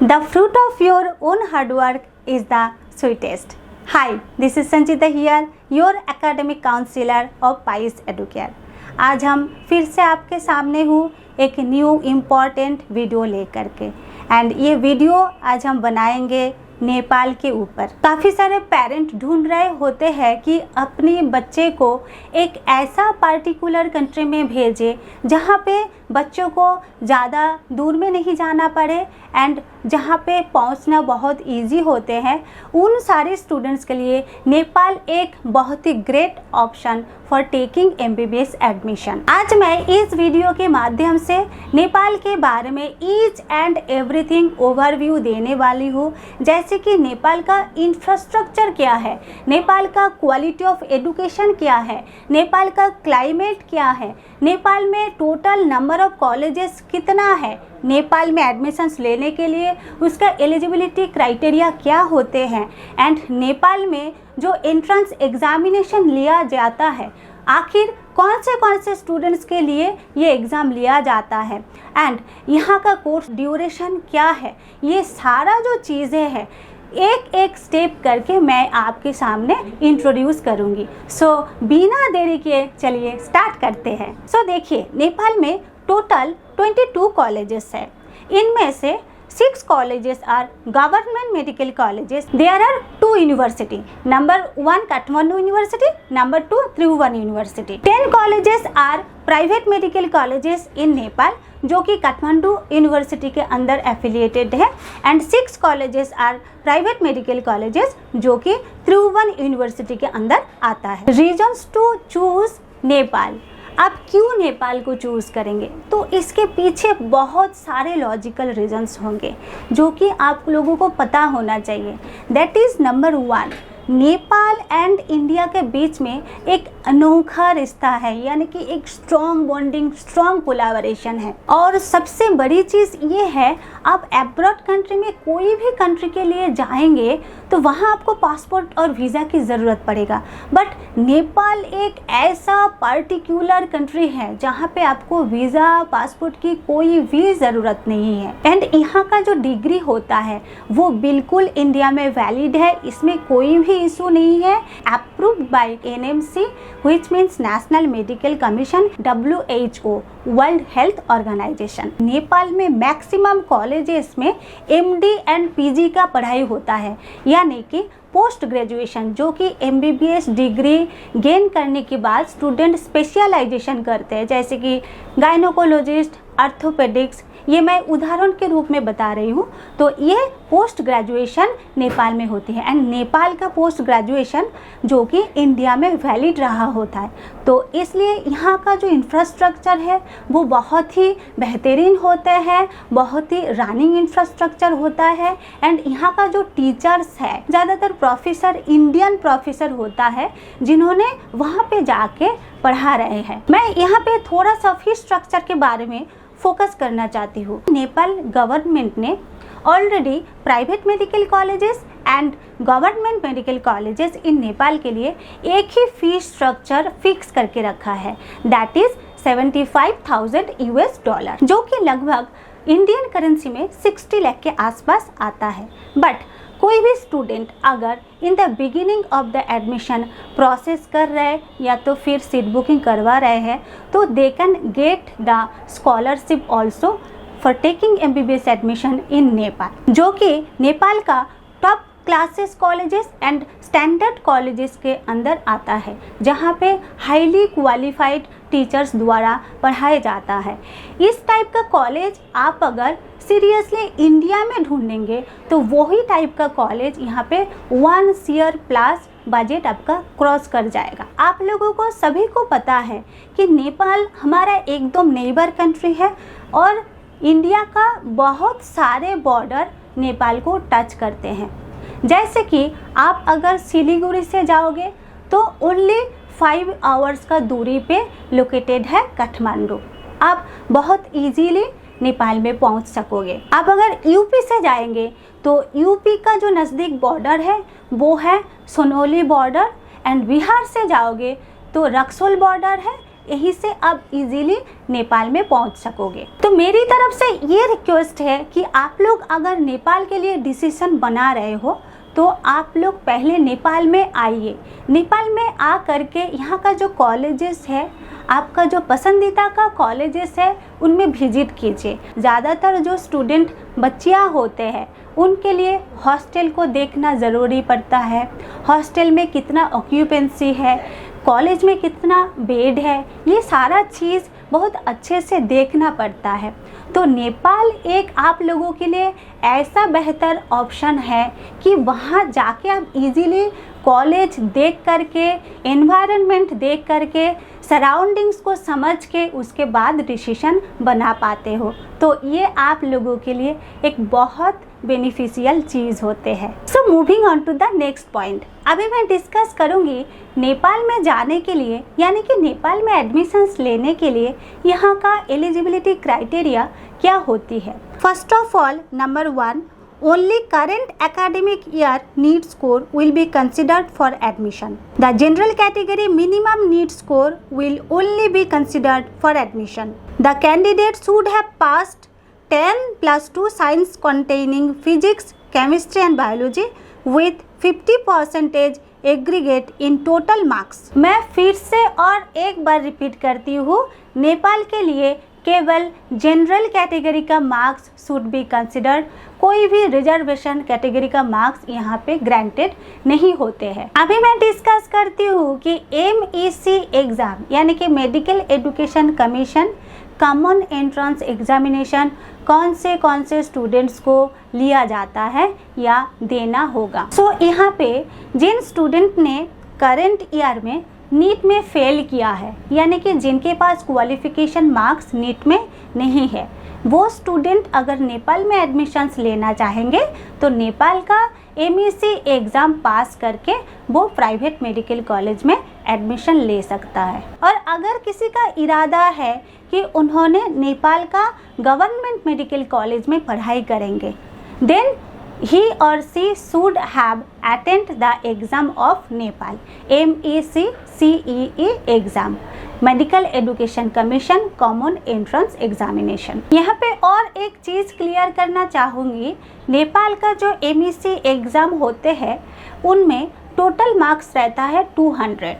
The fruit of your own hard work is the sweetest. Hi, this is Sanchita here, your academic counselor of PAIS Educare. आज हम फिर से आपके सामने हूँ एक न्यू इम्पॉर्टेंट वीडियो लेकर के एंड ये वीडियो आज हम बनाएंगे नेपाल के ऊपर। काफ़ी सारे पेरेंट ढूंढ रहे होते हैं कि अपने बच्चे को एक ऐसा पार्टिकुलर कंट्री में भेजें जहाँ पे बच्चों को ज़्यादा दूर में नहीं जाना पड़े एंड जहाँ पे पहुँचना बहुत इजी होते हैं। उन सारे स्टूडेंट्स के लिए नेपाल एक बहुत ही great option for taking MBBS admission. आज मैं इस वीडियो के माध्यम से नेपाल के बारे में ईच एंड एवरीथिंग ओवरव्यू देने वाली हूँ, जैसे कि नेपाल का इंफ्रास्ट्रक्चर क्या है, नेपाल का क्वालिटी ऑफ एजुकेशन क्या है, नेपाल का क्लाइमेट क्या है, नेपाल में टोटल नंबर ऑफ कॉलेजेस कितना है, नेपाल में एडमिशन्स लेने के लिए उसका एलिजिबिलिटी क्राइटेरिया क्या होते हैं एंड नेपाल में जो एंट्रेंस एग्जामिनेशन लिया जाता है आखिर कौन से स्टूडेंट्स के लिए ये एग्ज़ाम लिया जाता है एंड यहाँ का कोर्स ड्यूरेशन क्या है, ये सारा जो चीज़ें हैं एक एक स्टेप करके मैं आपके सामने इंट्रोड्यूस करूँगी। सो बिना देरी के चलिए स्टार्ट करते हैं। सो देखिए, नेपाल में टोटल 22 कॉलेजेस है। इनमें से 6 colleges are government medical colleges. There are 2 university. Number 1 Kathmandu University, number 2 Tribhuvan University. 10 colleges are private medical colleges in Nepal, जो कि काठमांडू यूनिवर्सिटी के अंदर एफिलिएटेड है and 6 colleges are private medical colleges जो कि त्रिभुवन यूनिवर्सिटी के अंदर आता है। Reasons to choose Nepal. आप क्यों नेपाल को चूज़ करेंगे, तो इसके पीछे बहुत सारे लॉजिकल रीजंस होंगे जो कि आप लोगों को पता होना चाहिए। That is number 1, Nepal and India के बीच में एक अनोखा रिश्ता है, यानी कि एक स्ट्रॉन्ग बॉन्डिंग, स्ट्रॉन्ग कोलैबोरेशन है। और सबसे बड़ी चीज़ ये है, आप अब्रॉड कंट्री में कोई भी कंट्री के लिए जाएंगे तो वहाँ आपको पासपोर्ट और वीज़ा की ज़रूरत पड़ेगा, बट नेपाल एक ऐसा पार्टिकुलर कंट्री है जहाँ पे आपको वीज़ा पासपोर्ट की कोई भी ज़रूरत नहीं है एंड यहाँ का जो डिग्री होता है वो बिल्कुल इंडिया में वैलिड है, इसमें कोई भी इशू नहीं है। Approved by NMC which means national medical commission, WHO world health organization. Nepal में मैक्सिमम कॉलेजेस में MD एंड PG का पढ़ाई होता है, यानी कि पोस्ट ग्रेजुएशन, जो कि MBBS डिग्री गेन करने के बाद स्टूडेंट स्पेशलाइजेशन करते हैं, जैसे कि गायनोकोलॉजिस्ट, ऑर्थोपेडिक्स, ये मैं उदाहरण के रूप में बता रही हूँ। तो ये पोस्ट ग्रेजुएशन नेपाल में होती है एंड नेपाल का पोस्ट ग्रेजुएशन जो कि इंडिया में वैलिड रहा होता है, तो इसलिए यहाँ का जो इंफ्रास्ट्रक्चर है वो बहुत ही बेहतरीन होता है, बहुत ही रनिंग इंफ्रास्ट्रक्चर होता है एंड यहाँ का जो टीचर्स है ज़्यादातर प्रोफेसर इंडियन प्रोफेसर होता है जिन्होंने वहाँ पे जाके पढ़ा रहे हैं। मैं यहाँ पे थोड़ा सा फीस स्ट्रक्चर के बारे में फोकस करना चाहती हूँ। नेपाल गवर्नमेंट ने already private medical colleges and government medical colleges in Nepal के लिए एक ही फीस स्ट्रक्चर फिक्स करके रखा है, दैट इज $75,000 जो कि लगभग इंडियन करेंसी में 60 लाख के आसपास आता है। बट कोई भी स्टूडेंट अगर in the beginning of the admission process कर रहे या तो फिर सीट बुकिंग करवा रहे हैं तो they can get the scholarship also for taking MBBS admission in Nepal, जो कि नेपाल का top classes colleges and standard colleges के अंदर आता है, जहाँ पे हाईली क्वालिफाइड टीचर्स द्वारा पढ़ाया जाता है। इस टाइप का कॉलेज आप अगर सीरियसली इंडिया में ढूंढेंगे तो वही टाइप का कॉलेज यहाँ पे 1 ईयर प्लस बजट आपका क्रॉस कर जाएगा। आप लोगों को सभी को पता है कि नेपाल हमारा एकदम नेबर कंट्री है और इंडिया का बहुत सारे बॉर्डर नेपाल को टच करते हैं। जैसे कि आप अगर सिलीगुड़ी से जाओगे तो ओनली 5 आवर्स का दूरी पे लोकेटेड है काठमांडू, आप बहुत इजीली नेपाल में पहुंच सकोगे। आप अगर यूपी से जाएंगे तो यूपी का जो नज़दीक बॉर्डर है वो है सोनौली बॉर्डर एंड बिहार से जाओगे तो रक्सौल बॉर्डर है यहीं से आप इजीली नेपाल में पहुंच सकोगे। तो मेरी तरफ से ये रिक्वेस्ट है कि आप लोग अगर नेपाल के लिए डिसीजन बना रहे हो तो आप लोग पहले नेपाल में आइए। नेपाल में आ करके यहाँ का जो कॉलेजेस है, आपका जो पसंदीदा का कॉलेजेस है, उनमें विजिट कीजिए। ज़्यादातर जो स्टूडेंट बच्चियाँ होते हैं उनके लिए हॉस्टल को देखना ज़रूरी पड़ता है। हॉस्टल में कितना ऑक्यूपेंसी है, कॉलेज में कितना बेड है, ये सारा चीज़ बहुत अच्छे से देखना पड़ता है। तो नेपाल एक आप लोगों के लिए ऐसा बेहतर ऑप्शन है कि वहाँ जाके आप इजीली कॉलेज देख करके, एनवायरनमेंट देख करके, सराउंडिंग्स को समझ के उसके बाद डिसीजन बना पाते हो। तो ये आप लोगों के लिए एक बहुत बेनिफिशियल चीज़ होते हैं। So moving on to the next point, अभी मैं डिस्कस करूँगी नेपाल में जाने के लिए, यानी कि नेपाल में एडमिशन्स लेने के लिए यहाँ का एलिजिबिलिटी क्राइटेरिया क्या होती है। First of all, number 1, only current academic year NEET score will be considered for admission. The general category minimum NEET score will only be considered for admission. The candidate should have passed 10+2 science containing physics, chemistry and biology with 50% aggregate in total marks. मैं फिर से और एक बार repeat करती हूँ, नेपाल के लिए केवल जनरल कैटेगरी का मार्क्स शुड बी कंसिडर्ड। कोई भी रिजर्वेशन कैटेगरी का मार्क्स यहाँ पे ग्रांटेड नहीं होते हैं। अभी मैं डिस्कस करती हूँ कि MEC एग्ज़ाम यानी कि medical education commission common entrance examination कौन से स्टूडेंट्स को लिया जाता है या देना होगा। सो यहाँ पे जिन स्टूडेंट ने करंट ईयर में नीट में फेल किया है, यानी कि जिनके पास क्वालिफिकेशन मार्क्स नीट में नहीं है, वो स्टूडेंट अगर नेपाल में एडमिशन्स लेना चाहेंगे तो नेपाल का MEC एग्ज़ाम पास करके वो प्राइवेट मेडिकल कॉलेज में एडमिशन ले सकता है। और अगर किसी का इरादा है कि उन्होंने नेपाल का गवर्नमेंट मेडिकल कॉलेज में पढ़ाई करेंगे, then he or she should have attend the exam of Nepal MEC CEE exam medical education commission common entrance examination. यहाँ पे और एक चीज़ क्लियर करना चाहूँगी, नेपाल का जो MEC एग्ज़ाम होते हैं उनमें टोटल मार्क्स रहता है 200।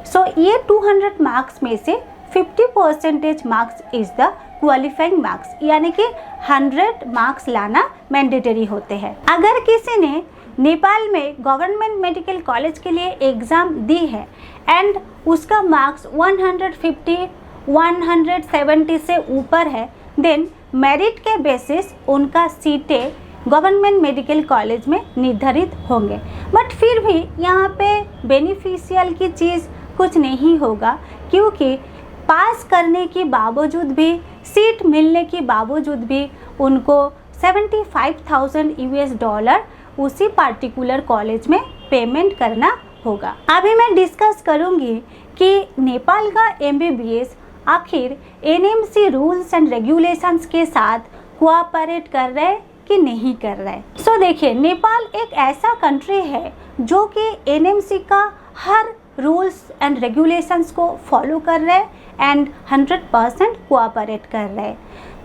सो ये 200 मार्क्स में से 50% marks is the qualifying marks, यानी कि 100 मार्क्स लाना मैंडेटरी होते हैं। अगर किसी ने नेपाल में गवर्नमेंट मेडिकल कॉलेज के लिए एग्ज़ाम दी है एंड उसका मार्क्स 150 170 से ऊपर है, देन मेरिट के बेसिस उनका सीटें गवर्नमेंट मेडिकल कॉलेज में निर्धारित होंगे। बट फिर भी यहाँ पे बेनिफिशियल की चीज़ कुछ नहीं होगा, क्योंकि पास करने के बावजूद भी, सीट मिलने के बावजूद भी उनको $75,000 उसी पार्टिकुलर कॉलेज में पेमेंट करना होगा। अभी मैं डिस्कस करूंगी कि नेपाल का MBBS आखिर NMC रूल्स एंड रेगुलेशंस के साथ कोऑपरेट कर रहे हैं कि नहीं कर रहा है। सो देखिए, नेपाल एक ऐसा कंट्री है जो कि NMC का हर रूल्स एंड रेगुलेशंस को फॉलो कर रहे हैं एंड 100% कोऑपरेट कर रहे हैं।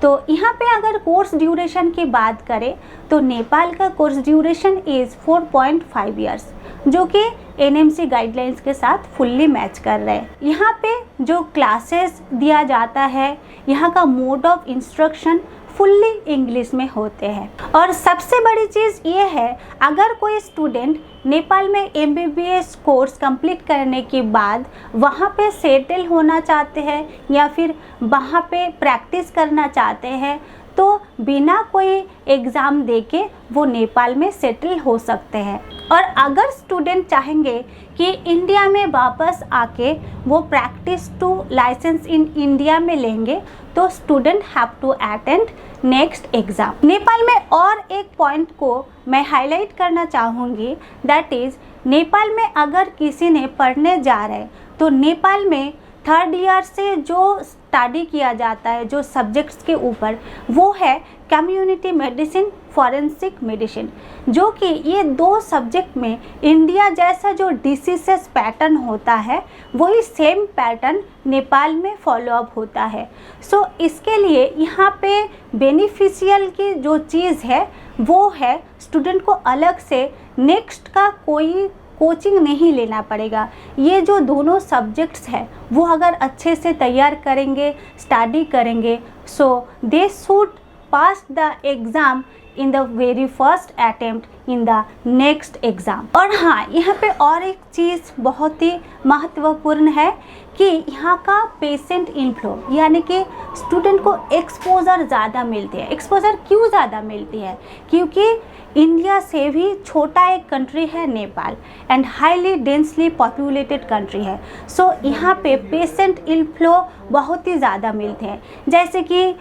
तो यहाँ पे अगर कोर्स ड्यूरेशन की बात करें तो नेपाल का कोर्स ड्यूरेशन इज़ 4.5 ईयर्स, जो कि NMC गाइडलाइंस के साथ फुल्ली मैच कर रहे हैं। यहाँ पे जो क्लासेस दिया जाता है, यहाँ का mode of instruction fully English में होते हैं। और सबसे बड़ी चीज़ ये है, अगर कोई स्टूडेंट नेपाल में MBBS कोर्स कंप्लीट करने के बाद वहाँ पे सेटल होना चाहते हैं या फिर वहाँ पे प्रैक्टिस करना चाहते हैं, तो बिना कोई एग्ज़ाम देके वो नेपाल में सेटल हो सकते हैं। और अगर स्टूडेंट चाहेंगे कि इंडिया में वापस आके वो practice to license in India में लेंगे, तो student have to attend next exam. Nepal में और एक पॉइंट को मैं हाईलाइट करना चाहूँगी, दैट इज़ नेपाल में अगर किसी ने पढ़ने जा रहे हैं तो नेपाल में 3rd ईयर से जो स्टडी किया जाता है जो सब्जेक्ट्स के ऊपर, वो है कम्युनिटी मेडिसिन, फॉरेंसिक मेडिसिन, जो कि ये 2 सब्जेक्ट में इंडिया जैसा जो डिसीजेस पैटर्न होता है वही सेम पैटर्न नेपाल में फॉलोअप होता है। सो इसके लिए यहाँ पे बेनिफिशियल की जो चीज़ है वो है स्टूडेंट को अलग से नेक्स्ट का कोई कोचिंग नहीं लेना पड़ेगा। ये जो दोनों सब्जेक्ट्स हैं वो अगर अच्छे से तैयार करेंगे, स्टडी करेंगे, so they should pass the exam in the very first attempt in the next exam. और हाँ, यहाँ पे और एक चीज़ बहुत ही महत्वपूर्ण है कि यहाँ का पेशेंट इनफ्लो, यानी कि स्टूडेंट को एक्सपोज़र ज़्यादा मिलती है। एक्सपोज़र क्यों ज़्यादा मिलती है? क्योंकि इंडिया से भी छोटा एक कंट्री है Nepal, and highly densely populated country है। सो यहाँ पे पेशेंट इनफ्लो बहुत ही ज़्यादा मिलते हैं, जैसे कि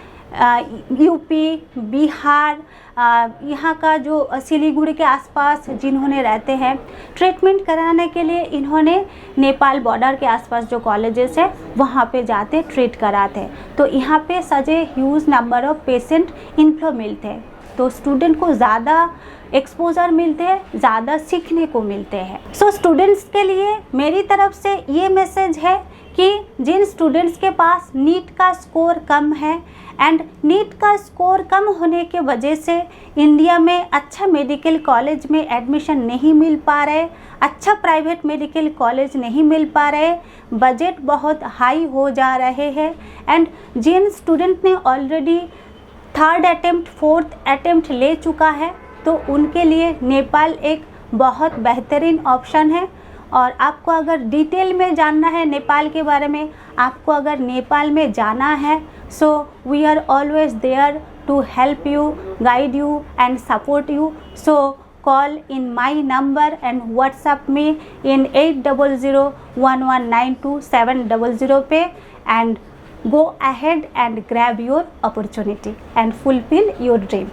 यूपी, बिहार, यहाँ का जो सिलीगुड़ी के आसपास जिन्होंने रहते हैं, ट्रीटमेंट कराने के लिए इन्होंने नेपाल बॉर्डर के आसपास जो कॉलेजेस है वहाँ पे जाते ट्रीट कराते हैं। तो यहाँ पे सजे huge number of patient inflow मिलते हैं, तो स्टूडेंट को ज़्यादा एक्सपोजर मिलते हैं, ज़्यादा सीखने को मिलते हैं। सो स्टूडेंट्स के लिए मेरी तरफ से ये मैसेज है कि जिन स्टूडेंट्स के पास नीट का स्कोर कम है एंड नीट का स्कोर कम होने के वजह से इंडिया में अच्छा मेडिकल कॉलेज में एडमिशन नहीं मिल पा रहे, अच्छा प्राइवेट मेडिकल कॉलेज नहीं मिल पा रहे, बजट बहुत हाई हो जा रहे हैं, एंड जिन स्टूडेंट ने already 3rd attempt 4th attempt ले चुका है, तो उनके लिए नेपाल एक बहुत बेहतरीन ऑप्शन है। और आपको अगर डिटेल में जानना है नेपाल के बारे में, आपको अगर नेपाल में जाना है, so we are always there to help you, guide you and support you. So call in my number and WhatsApp me in 8001192700 पे, and go ahead and grab your opportunity and fulfill your dream.